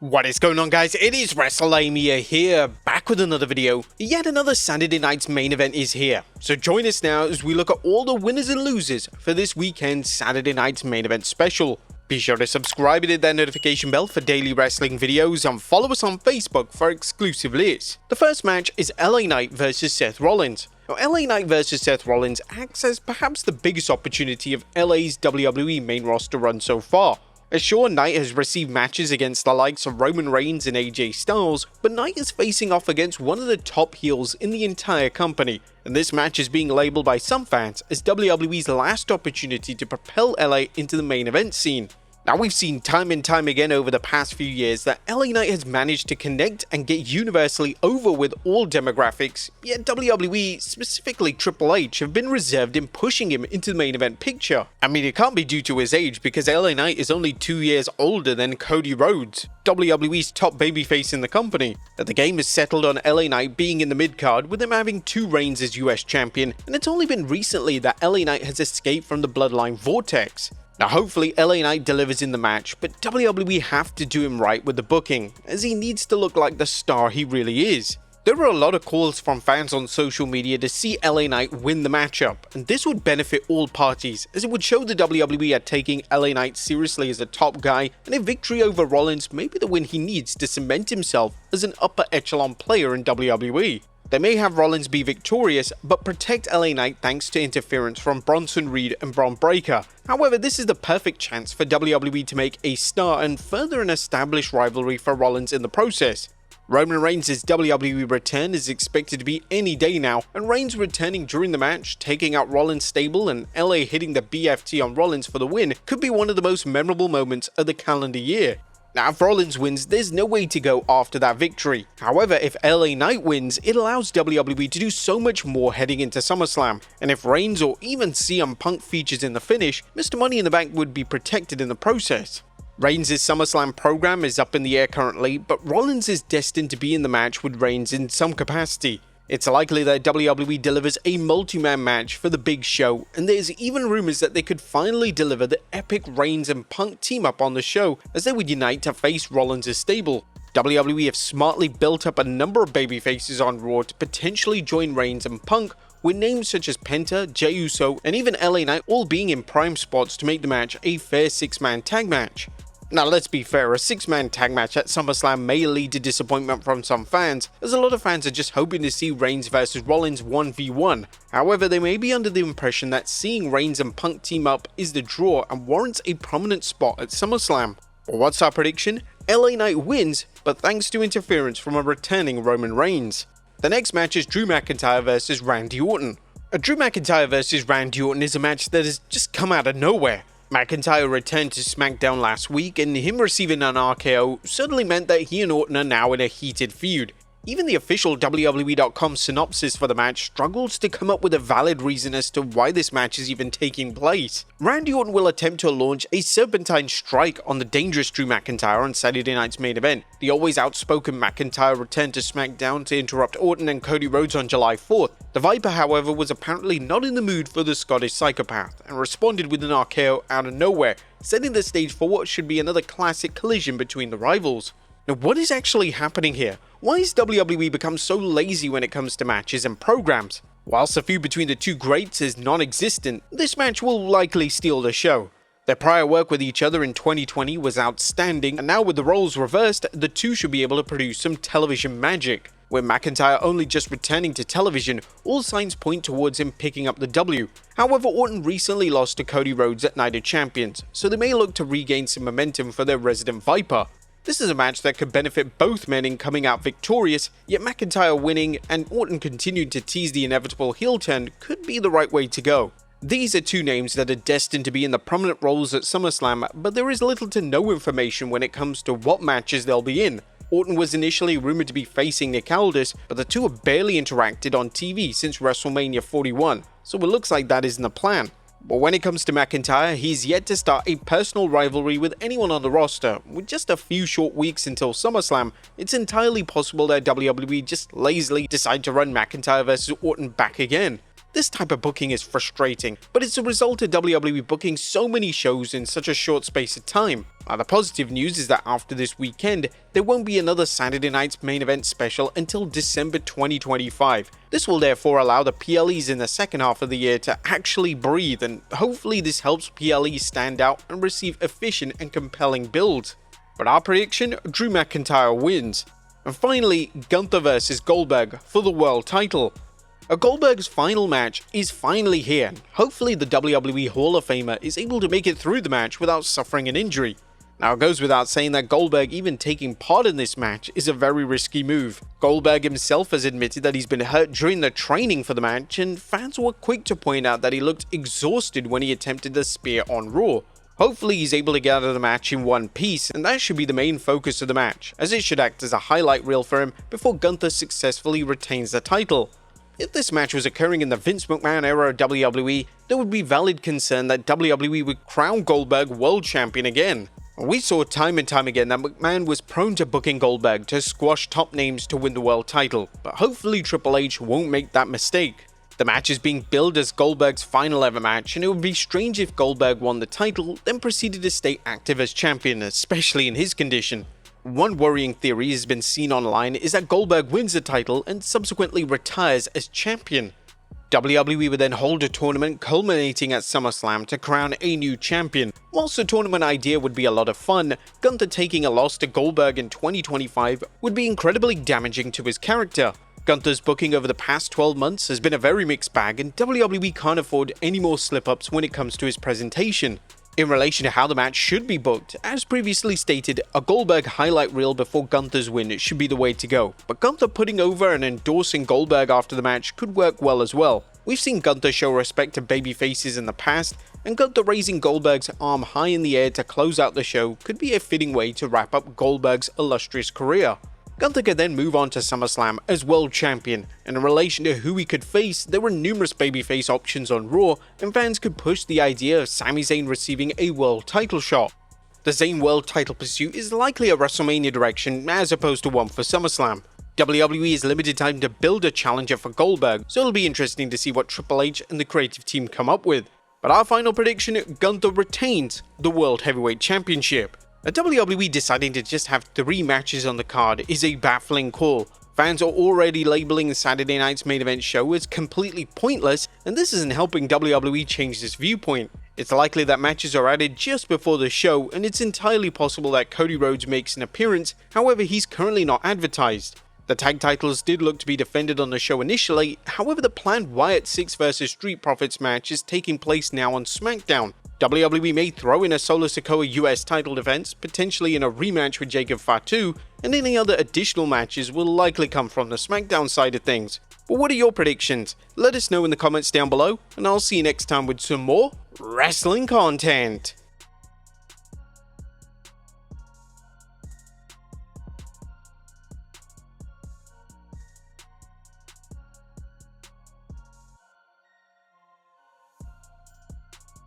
What is going on, guys? It is Wrestlelamia here, back with another video. Yet another Saturday night's main event is here. So join us now as we look at all the winners and losers for this weekend's Saturday night's main event special. Be sure to subscribe and hit that notification bell for daily wrestling videos and follow us on Facebook for exclusive lists. The first match is LA Knight vs Seth Rollins. Now, LA Knight vs Seth Rollins acts as perhaps the biggest opportunity of LA's WWE main roster run so far. As sure, Knight has received matches against the likes of Roman Reigns and AJ Styles, but Knight is facing off against one of the top heels in the entire company, and this match is being labelled by some fans as WWE's last opportunity to propel LA into the main event scene. Now, we've seen time and time again over the past few years that LA Knight has managed to connect and get universally over with all demographics, yet WWE, specifically Triple H, have been reserved in pushing him into the main event picture. I mean, it can't be due to his age because LA Knight is only 2 years older than Cody Rhodes, WWE's top babyface in the company. That the game is settled on LA Knight being in the mid-card with him having 2 reigns as US champion, and it's only been recently that LA Knight has escaped from the bloodline vortex. Now, hopefully LA Knight delivers in the match, but WWE have to do him right with the booking, as he needs to look like the star he really is. There were a lot of calls from fans on social media to see LA Knight win the matchup, and this would benefit all parties, as it would show the WWE are taking LA Knight seriously as a top guy, and a victory over Rollins may be the win he needs to cement himself as an upper echelon player in WWE. They may have Rollins be victorious, but protect LA Knight thanks to interference from Bronson Reed and Bron Breakker. However, this is the perfect chance for WWE to make a star and further an established rivalry for Rollins in the process. Roman Reigns' WWE return is expected to be any day now, and Reigns returning during the match, taking out Rollins' stable and LA hitting the BFT on Rollins for the win could be one of the most memorable moments of the calendar year. Now, if Rollins wins, there's no way to go after that victory. However, if LA Knight wins, it allows WWE to do so much more heading into SummerSlam, and if Reigns or even CM Punk features in the finish, Mr. Money in the Bank would be protected in the process. Reigns' SummerSlam program is up in the air currently, but Rollins is destined to be in the match with Reigns in some capacity. It's likely that WWE delivers a multi-man match for the big show, and there's even rumors that they could finally deliver the epic Reigns and Punk team-up on the show, as they would unite to face Rollins' stable. WWE have smartly built up a number of babyfaces on Raw to potentially join Reigns and Punk, with names such as Penta, Jey Uso, and even LA Knight all being in prime spots to make the match a fair 6-man tag match. Now, let's be fair, a 6-man tag match at SummerSlam may lead to disappointment from some fans, as a lot of fans are just hoping to see Reigns vs Rollins 1v1. However, they may be under the impression that seeing Reigns and Punk team up is the draw and warrants a prominent spot at SummerSlam. Well, what's our prediction? LA Knight wins, but thanks to interference from a returning Roman Reigns. The next match is Drew McIntyre vs Randy Orton. Drew McIntyre vs Randy Orton is a match that has just come out of nowhere. McIntyre returned to SmackDown last week, and him receiving an RKO suddenly meant that he and Orton are now in a heated feud. Even the official WWE.com synopsis for the match struggles to come up with a valid reason as to why this match is even taking place. Randy Orton will attempt to launch a serpentine strike on the dangerous Drew McIntyre on Saturday night's main event. The always outspoken McIntyre returned to SmackDown to interrupt Orton and Cody Rhodes on July 4th. The Viper, however, was apparently not in the mood for the Scottish psychopath and responded with an RKO out of nowhere, setting the stage for what should be another classic collision between the rivals. Now, what is actually happening here? Why has WWE become so lazy when it comes to matches and programs? Whilst the feud between the two greats is non-existent, this match will likely steal the show. Their prior work with each other in 2020 was outstanding, and now with the roles reversed, the two should be able to produce some television magic. With McIntyre only just returning to television, all signs point towards him picking up the W. However, Orton recently lost to Cody Rhodes at Night of Champions, so they may look to regain some momentum for their resident Viper. This is a match that could benefit both men in coming out victorious, yet McIntyre winning and Orton continuing to tease the inevitable heel turn could be the right way to go. These are two names that are destined to be in the prominent roles at SummerSlam, but there is little to no information when it comes to what matches they'll be in. Orton was initially rumored to be facing Nick Aldis, but the two have barely interacted on TV since WrestleMania 41, so it looks like that isn't the plan. But when it comes to McIntyre, he's yet to start a personal rivalry with anyone on the roster. With just a few short weeks until SummerSlam, it's entirely possible that WWE just lazily decide to run McIntyre vs Orton back again. This type of booking is frustrating, but it's a result of WWE booking so many shows in such a short space of time. Now, the positive news is that after this weekend, there won't be another Saturday Night's Main Event special until December 2025. This will therefore allow the PLEs in the second half of the year to actually breathe, and hopefully this helps PLEs stand out and receive efficient and compelling builds. But our prediction, Drew McIntyre wins. And finally, Gunther vs Goldberg for the world title. Goldberg's final match is finally here. Hopefully the WWE Hall of Famer is able to make it through the match without suffering an injury. Now, it goes without saying that Goldberg even taking part in this match is a very risky move. Goldberg himself has admitted that he's been hurt during the training for the match, and fans were quick to point out that he looked exhausted when he attempted the spear on Raw. Hopefully he's able to get out of the match in one piece, and that should be the main focus of the match, as it should act as a highlight reel for him before Gunther successfully retains the title. If this match was occurring in the Vince McMahon era of WWE, there would be valid concern that WWE would crown Goldberg world champion again. We saw time and time again that McMahon was prone to booking Goldberg to squash top names to win the world title, but hopefully Triple H won't make that mistake. The match is being billed as Goldberg's final ever match, and it would be strange if Goldberg won the title, then proceeded to stay active as champion, especially in his condition. One worrying theory has been seen online is that Goldberg wins the title and subsequently retires as champion. WWE would then hold a tournament culminating at SummerSlam to crown a new champion. Whilst the tournament idea would be a lot of fun, Gunther taking a loss to Goldberg in 2025 would be incredibly damaging to his character. Gunther's booking over the past 12 months has been a very mixed bag, and WWE can't afford any more slip-ups when it comes to his presentation. In relation to how the match should be booked, as previously stated, a Goldberg highlight reel before Gunther's win should be the way to go, but Gunther putting over and endorsing Goldberg after the match could work well as well. We've seen Gunther show respect to babyfaces in the past, and Gunther raising Goldberg's arm high in the air to close out the show could be a fitting way to wrap up Goldberg's illustrious career. Gunther could then move on to SummerSlam as world champion, and in relation to who he could face, there were numerous babyface options on Raw, and fans could push the idea of Sami Zayn receiving a world title shot. The Zayn world title pursuit is likely a WrestleMania direction as opposed to one for SummerSlam. WWE has limited time to build a challenger for Goldberg, so it'll be interesting to see what Triple H and the creative team come up with. But our final prediction, Gunther retains the World Heavyweight Championship. WWE deciding to just have 3 matches on the card is a baffling call. Fans are already labeling Saturday night's main event show as completely pointless, and this isn't helping WWE change this viewpoint. It's likely that matches are added just before the show, and it's entirely possible that Cody Rhodes makes an appearance, however he's currently not advertised. The tag titles did look to be defended on the show initially, however the planned Wyatt 6 vs Street Profits match is taking place now on SmackDown. WWE may throw in a Solo Sikoa US title defense, potentially in a rematch with Jacob Fatu, and any other additional matches will likely come from the SmackDown side of things. But what are your predictions? Let us know in the comments down below, and I'll see you next time with some more wrestling content.